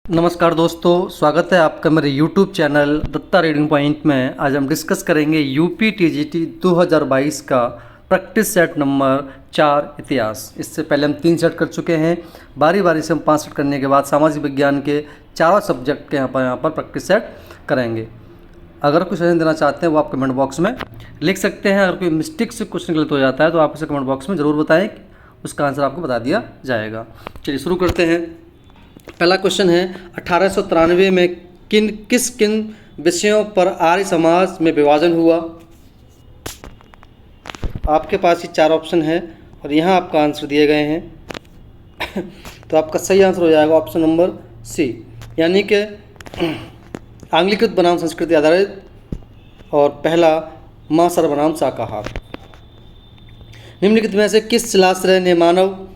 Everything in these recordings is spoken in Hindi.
नमस्कार दोस्तों, स्वागत है आपका मेरे YouTube channel Datta reading point में। आज हम डिस्कस करेंगे यूपी टीजीटी 2022 का प्रैक्टिस सेट नंबर 4 इतिहास। इससे पहले हम 3 सेट कर चुके हैं। बारी बारी से हम 5 सेट करने के बाद सामाजिक विज्ञान के चारों सब्जेक्ट के यहाँ पर प्रैक्टिस सेट करेंगे। अगर कोई सजेशन देना चाहते हैं वो आप कमेंट बॉक्स में लिख सकते हैं। अगर कोई मिस्टेक से क्वेश्चन गलत हो जाता है तो आप इसे कमेंट बॉक्स में ज़रूर बताएं, उसका आंसर आपको बता दिया जाएगा। चलिए शुरू करते हैं। पहला क्वेश्चन है 1893 में किन विषयों पर आर्य समाज में विभाजन हुआ। आपके पास ये 4 ऑप्शन है और यहाँ आपका आंसर दिए गए हैं। तो आपका सही आंसर हो जाएगा ऑप्शन नंबर सी, यानी कि आंग्लिकृत बनाम संस्कृति आधारित, और पहला मां सर्वनाम शाकाहार। निम्नलिखित में से किस शिलाश्रय ने मानव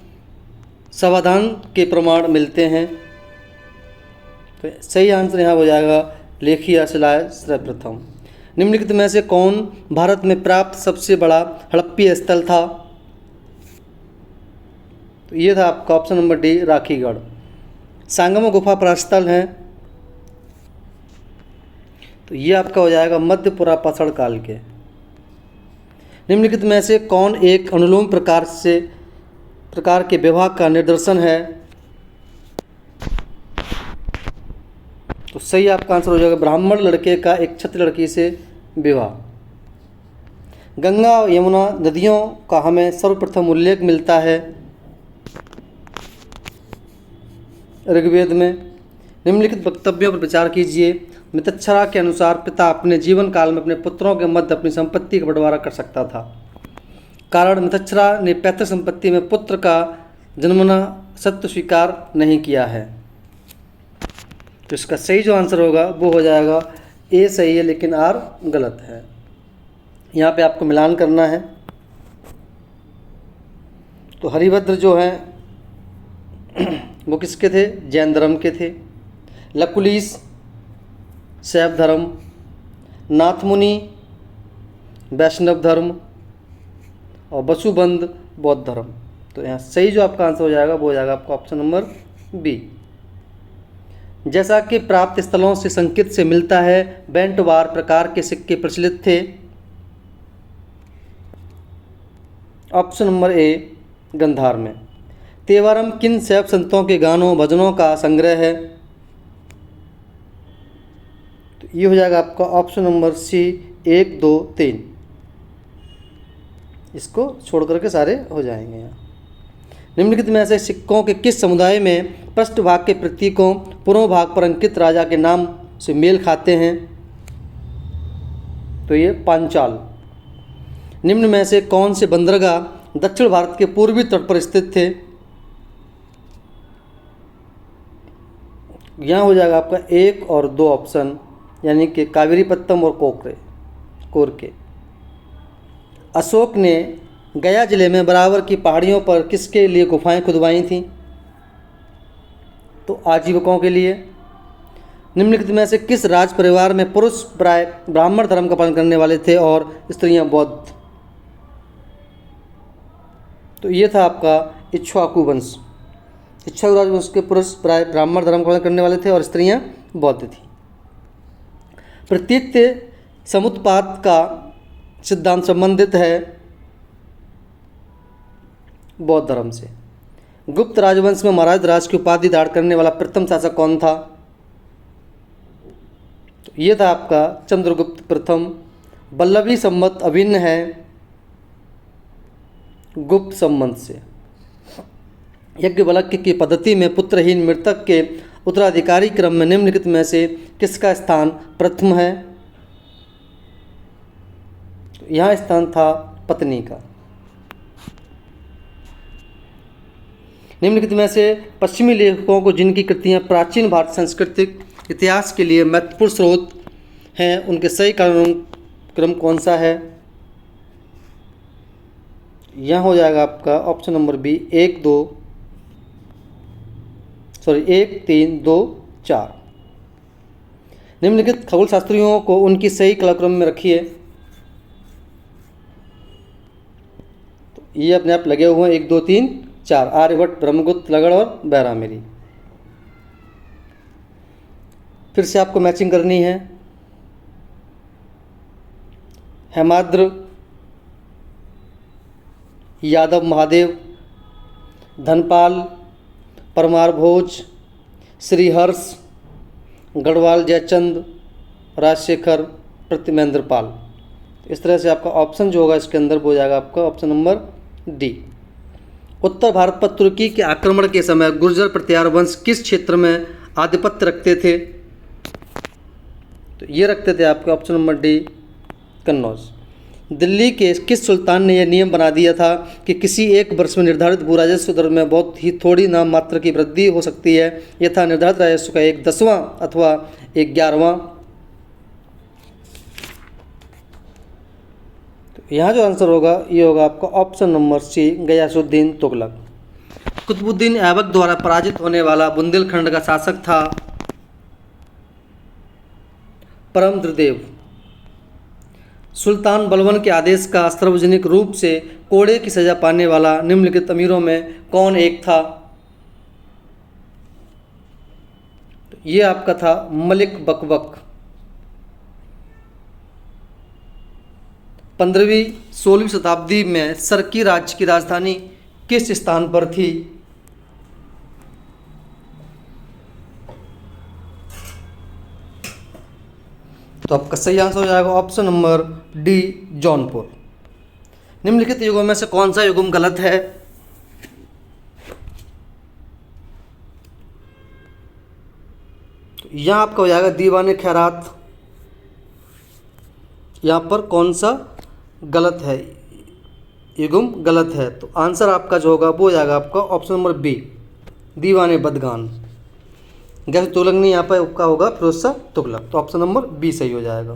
समाधान के प्रमाण मिलते हैं। तो सही आंसर यहाँ हो जाएगा लेखिया शिलाश्रय प्रथम। निम्नलिखित में से कौन भारत में प्राप्त सबसे बड़ा हड़प्पी स्थल था। तो ये था आपका ऑप्शन नंबर डी, राखीगढ़। सांगम गुफा प्रास्थल है, तो ये आपका हो जाएगा मध्यपुरा पाषाण काल के। निम्नलिखित में से कौन एक अनुलोम प्रकार के विवाह का निदर्शन है। तो सही आपका आंसर हो जाएगा ब्राह्मण लड़के का एक क्षत्रिय लड़की से विवाह। गंगा और यमुना नदियों का हमें सर्वप्रथम उल्लेख मिलता है ऋग्वेद में। निम्नलिखित वक्तव्यों पर विचार कीजिए। मितच्छरा के अनुसार पिता अपने जीवन काल में अपने पुत्रों के मध्य अपनी संपत्ति का बंटवारा कर सकता था। कारण मितच्छरा ने पैतृक संपत्ति में पुत्र का जन्मना सत्य स्वीकार नहीं किया है। तो इसका सही जो आंसर होगा वो हो जाएगा ए सही है, लेकिन आर गलत है। यहाँ पे आपको मिलान करना है। तो हरिभद्र जो हैं वो किसके थे, जैन धर्म के थे। लकुलीस शैव धर्म, नाथमुनि वैष्णव धर्म, और वसुबंध बौद्ध धर्म। तो यहाँ सही जो आपका आंसर हो जाएगा वो हो जाएगा आपका ऑप्शन नंबर बी। जैसा कि प्राप्त स्थलों से संकेत से मिलता है, बैंटवार प्रकार के सिक्के प्रचलित थे। ऑप्शन नंबर ए, गंधार में। तेवारम किन शैव संतों के गानों भजनों का संग्रह है। तो ये हो जाएगा आपका ऑप्शन नंबर सी, 1, 2, 3। इसको छोड़ करके सारे हो जाएंगे यहाँ। निम्नलिखित में से सिक्कों के किस समुदाय में पृष्ठभाग के प्रतीकों पूर्व भाग पर अंकित राजा के नाम से मेल खाते हैं। तो ये पांचाल। निम्न में से कौन से बंदरगाह दक्षिण भारत के पूर्वी तट पर स्थित थे। यहाँ हो जाएगा आपका 1 और 2 ऑप्शन, यानी कि कावेरीपत्तम और कोरके। अशोक ने गया जिले में बराबर की पहाड़ियों पर किसके लिए गुफाएं खुदवाई थीं। तो आजीविकों के लिए। निम्नलिखित में से किस राज परिवार में पुरुष प्राय ब्राह्मण धर्म का पालन करने वाले थे और स्त्रियां बौद्ध। तो ये था आपका इक्ष्वाकु वंश। इक्ष्वाकु राजवंश के पुरुष प्राय ब्राह्मण धर्म का पालन करने वाले थे और स्त्रियां बौद्ध थी। प्रतीत्य समुत्पात का सिद्धांत संबंधित है बौद्ध धर्म से। गुप्त राजवंश में महाराज राज की उपाधि धारण करने वाला प्रथम शासक कौन था। तो ये था आपका चंद्रगुप्त प्रथम। वल्लभी संवत अभिन्न है गुप्त संवत से। यज्ञवल्क्य की पद्धति में पुत्रहीन मृतक के उत्तराधिकारी क्रम में निम्नलिखित में से किसका स्थान प्रथम है। तो यहाँ स्थान था पत्नी का। निम्नलिखित में से पश्चिमी लेखकों को जिनकी कृतियाँ प्राचीन भारत सांस्कृतिक इतिहास के लिए महत्वपूर्ण स्रोत हैं, उनके सही क्रम कौन सा है। यहाँ हो जाएगा आपका ऑप्शन नंबर बी, 1, 3, 2, 4। निम्नलिखित खगोल शास्त्रियों को उनकी सही कालक्रम में रखिए। तो ये अपने आप लगे हुए हैं 1, 2, 3, 4। आर्यभट्ट, ब्रह्मगुप्त, लगड़ और बैरामेरी। फिर से आपको मैचिंग करनी है। हेमाद्र, यादव महादेव, धनपाल, परमार भोज, श्रीहर्ष, गढ़वाल जयचंद, राजशेखर, प्रतिमेंद्र पाल। इस तरह से आपका ऑप्शन जो होगा इसके अंदर वो हो जाएगा आपका ऑप्शन नंबर डी। उत्तर भारत पर तुर्की के आक्रमण के समय गुर्जर प्रत्यार वंश किस क्षेत्र में आधिपत्य रखते थे? तो ये रखते थे आपके option number D, Kannauj. Delhi के किस सुल्तान ने यह नियम बना दिया था कि किसी एक वर्ष में निर्धारित भू राजस्व दर में बहुत ही थोड़ी नाम मात्र की वृद्धि हो सकती है? यह था निर्धारित राजस्व का 1/10वां अथवा 1/11वां। तो यहाँ जो आंसर होगा ये होगा आपका option number C, Ghiyasuddin Tughlaq. Qutbuddin Aibak द्वारा पराजित होने वाला बुंदेलखंड का शासक था परमद्रदेव। सुल्तान बलबन के आदेश का सार्वजनिक रूप से कोड़े की सजा पाने वाला निम्नलिखित अमीरों में कौन एक था? तो ये आपका था मलिक बकबक। 15वीं-16वीं शताब्दी में सरकी राज्य की राजधानी किस स्थान पर थी? तो आपका सही आंसर हो जाएगा ऑप्शन नंबर डी, जौनपुर। निम्नलिखित युगों में से कौन सा युग्म गलत है? तो यहाँ आपका हो जाएगा दीवाने खैरात। यहाँ पर कौन सा गलत है, युग्म गलत है? तो आंसर आपका जो होगा वो हो जाएगा आपका ऑप्शन नंबर बी, दीवाने बदगान। गैस तुगलक नहीं, यहाँ पर आपका होगा फिरोज शाह तुगलक। तो ऑप्शन नंबर बी सही हो जाएगा।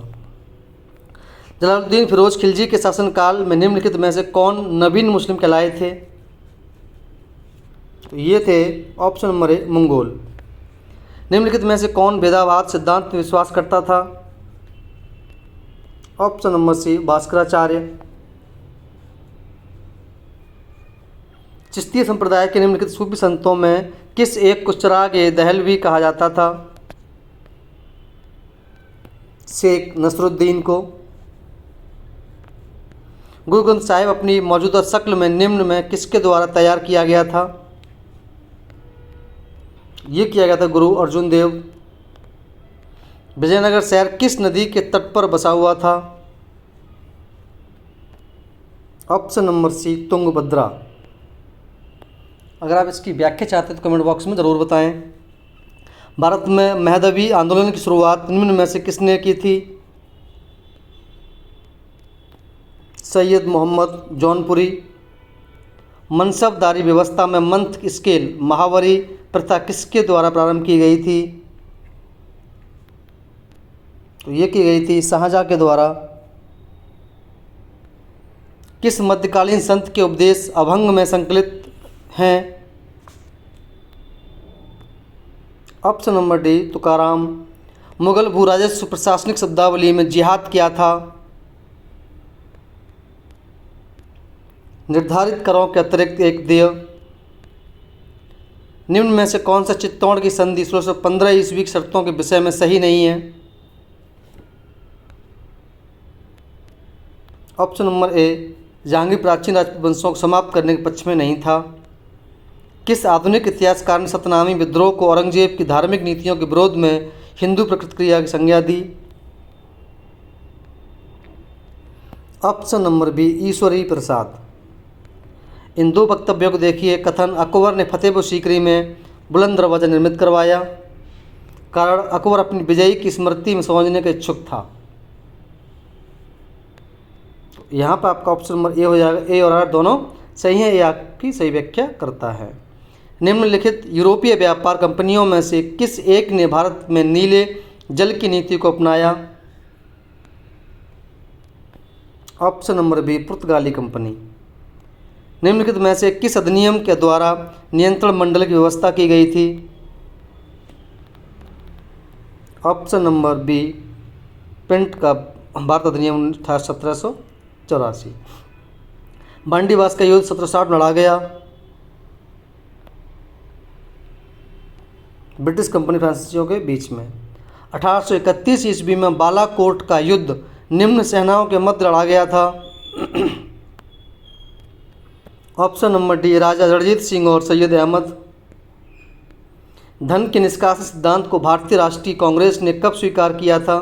जलालुद्दीन फिरोज खिलजी के शासनकाल में निम्नलिखित में से कौन नवीन मुस्लिम कहलाए थे? तो ये थे ऑप्शन नंबर ए, मंगोल। निम्नलिखित में से कौन भेदावाद सिद्धांत में विश्वास करता था? Option number C, Bhaskaracharya. Chishti संप्रदाय के निम्नलिखित सूफी संतों में किस एक को चिराग-ए दहलवी कहा जाता था? शेख नसरुद्दीन को। गुरु ग्रंथ साहिब अपनी मौजूदा शक्ल में निम्न में किसके द्वारा तैयार किया गया था? ये किया गया था गुरु अर्जुन देव। विजयनगर शहर किस नदी के तट पर बसा हुआ था? Option number C, Tungabhadra. अगर आप इसकी व्याख्या चाहते हैं तो कमेंट बॉक्स में ज़रूर बताएं। भारत में महदवी आंदोलन की शुरुआत निम्न में से किसने की थी? सैयद मोहम्मद जौनपुरी। मनसबदारी व्यवस्था में मंथ स्केल महावरी प्रथा किसके द्वारा प्रारंभ की गई थी? तो ये की गई थी शाहजहाँ के द्वारा। किस मध्यकालीन संत के उपदेश अभंग में संकलित हैं? Option number D, Tukaram. Mughal भू राजस्व प्रशासनिक शब्दावली में जिहाद क्या था? निर्धारित करों के अतिरिक्त एक देय। निम्न में से कौन सा चित्तौड़ की संधि 1615 ईस्वी की शर्तों के विषय में सही नहीं है? ऑप्शन नंबर ए, जहांगीर प्राचीन राजवंशों को समाप्त करने के पक्ष में नहीं था। किस आधुनिक इतिहासकार ने सतनामी विद्रोह को औरंगजेब की धार्मिक नीतियों के विरोध में हिंदू प्रकृति क्रिया की संज्ञा दी? Option number B, Ishwari Prasad. इन दो वक्तव्यों को देखिए। कथन, अकबर ने फतेहपुर सीकरी में बुलंद दरवाज़ा निर्मित करवाया। कारण, अकबर अपनी विजयी की स्मृति में समझने का इच्छुक था। यहाँ पर आपका ऑप्शन नंबर ए हो जाएगा। ए और आर दोनों सही है, ये आपकी सही व्याख्या करता है। निम्नलिखित यूरोपीय व्यापार कंपनियों में से किस एक ने भारत में नीले जल की नीति को अपनाया? ऑप्शन नंबर बी, पुर्तगाली कंपनी। निम्नलिखित में से किस अधिनियम के द्वारा नियंत्रण मंडल की व्यवस्था की गई थी? ऑप्शन नंबर बी, पेंट का भारत अधिनियम था 1784। बांडीवास का युद्ध 1760 में लड़ा गया। ब्रिटिश कंपनी फ्रांसीसियों के बीच में। 1831 ईस्वी में बालाकोट का युद्ध निम्न सेनाओं के मध्य लड़ा गया था। ऑप्शन नंबर डी राजा रणजीत सिंह और सैयद अहमद। धन के निष्कासन सिद्धांत को भारतीय राष्ट्रीय कांग्रेस ने कब स्वीकार किया था?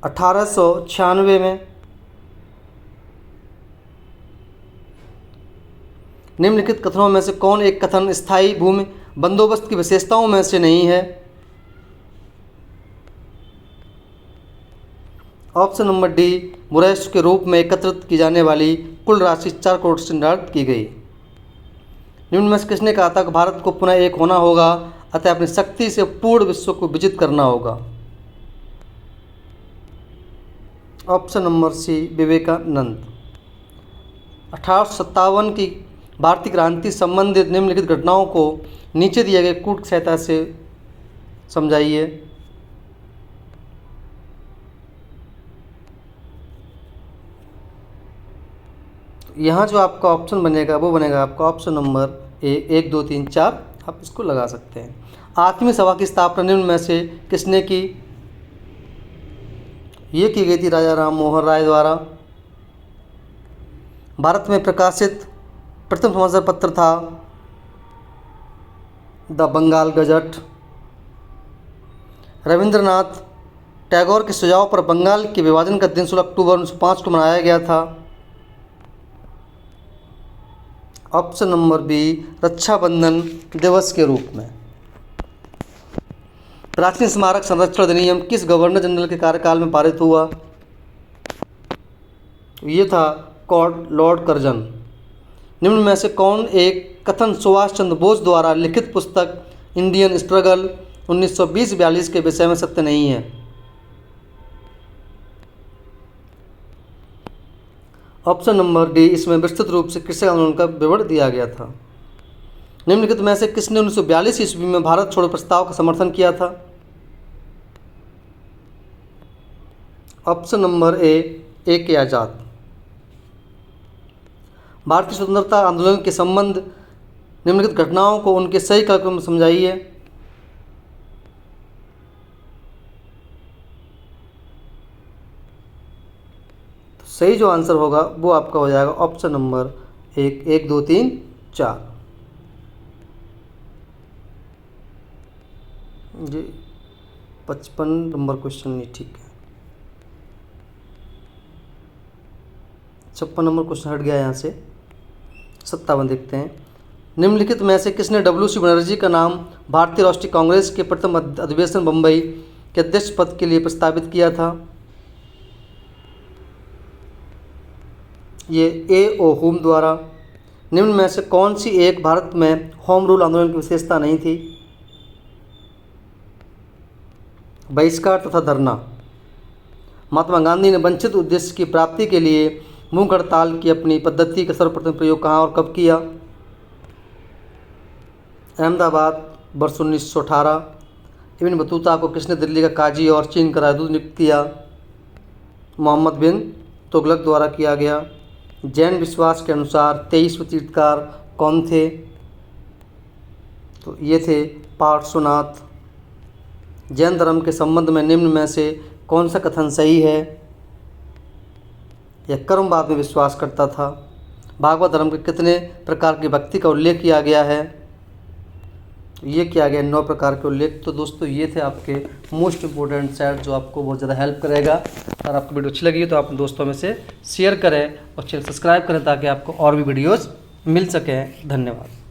1896 में। निम्नलिखित कथनों में से कौन एक कथन स्थायी भूमि बंदोबस्त की विशेषताओं में से नहीं है? ऑप्शन नंबर डी मुरैश के रूप में एकत्रित की जाने वाली कुल राशि 4 करोड़ से निर्धारित की गई। निम्न में से किसने कहा था कि भारत को पुनः एक होना होगा, अतः अपनी शक्ति से पूर्ण विश्व को विजित करना होगा? ऑप्शन नंबर सी विवेकानंद। 1857 की भारतीय क्रांति संबंधित निम्नलिखित घटनाओं को नीचे दिए गए कूट की सहायता से समझाइए। यहाँ जो आपका ऑप्शन बनेगा वो बनेगा आपका ऑप्शन नंबर ए 1 2 3 4, आप इसको लगा सकते हैं। आठवीं सभा की स्थापना निम्न में से किसने की? ये की गई थी राजा राम मोहन राय द्वारा। भारत में प्रकाशित प्रथम समाचार पत्र था द बंगाल गजट। रविंद्रनाथ टैगोर के सुझाव पर बंगाल के विभाजन का दिन 16 अक्टूबर 1905 को मनाया गया था। ऑप्शन नंबर बी रक्षाबंधन दिवस के रूप में। प्राचीन स्मारक संरक्षण अधिनियम किस गवर्नर जनरल के कार्यकाल में पारित हुआ? ये था लॉर्ड कर्जन। निम्न में से कौन एक कथन सुभाष चंद्र बोस द्वारा लिखित पुस्तक इंडियन स्ट्रगल 1920-42 के विषय में सत्य नहीं है? ऑप्शन नंबर डी इसमें विस्तृत रूप से कृषि आंदोलन का विवरण दिया गया था। निम्नलिखित में से किसने 1942 ईस्वी में भारत छोड़ो प्रस्ताव का समर्थन किया था? ऑप्शन नंबर ए के आज़ाद। भारतीय स्वतंत्रता आंदोलन के संबंध निम्नलिखित घटनाओं को उनके सही क्रम में समझाइए। तो सही जो आंसर होगा वो आपका हो जाएगा ऑप्शन नंबर 1 2 3 4 जी। 55 नंबर क्वेश्चन नहीं ठीक है। 56 नंबर क्वेश्चन हट गया यहाँ से। 57 देखते हैं। निम्नलिखित में से किसने WC बनर्जी का नाम भारतीय राष्ट्रीय कांग्रेस के प्रथम अधिवेशन बम्बई के अध्यक्ष पद के लिए प्रस्तावित किया था? ये A.O. होम द्वारा। निम्न में से कौन सी एक भारत में होम रूल आंदोलन की विशेषता नहीं थी? बहिष्कार तथा धरना। महात्मा गांधी ने वंचित उद्देश्य की प्राप्ति के लिए भूख हड़ताल की अपनी पद्धति का सर्वप्रथम प्रयोग कहाँ और कब किया? अहमदाबाद वर्ष 1918। इब्न बतूता को किसने दिल्ली का काजी और चीन का राजदूत नियुक्त किया? मोहम्मद बिन तुगलक द्वारा किया गया। जैन विश्वास के अनुसार 23वें तीर्थकार कौन थे? तो ये थे पार्श्वनाथ। जैन धर्म के संबंध में निम्न में से कौन सा कथन सही है? यह कर्मवाद में विश्वास करता था। भागवत धर्म के कितने प्रकार की भक्ति का उल्लेख किया गया है? ये किया गया 9 प्रकार के उल्लेख। तो दोस्तों ये थे आपके मोस्ट इंपॉर्टेंट सेट जो आपको बहुत ज़्यादा हेल्प करेगा। और आपको वीडियो अच्छी लगी तो आप दोस्तों में से शेयर करें और चैनल सब्सक्राइब करें ताकि आपको और भी वीडियोज़ मिल सकें। धन्यवाद।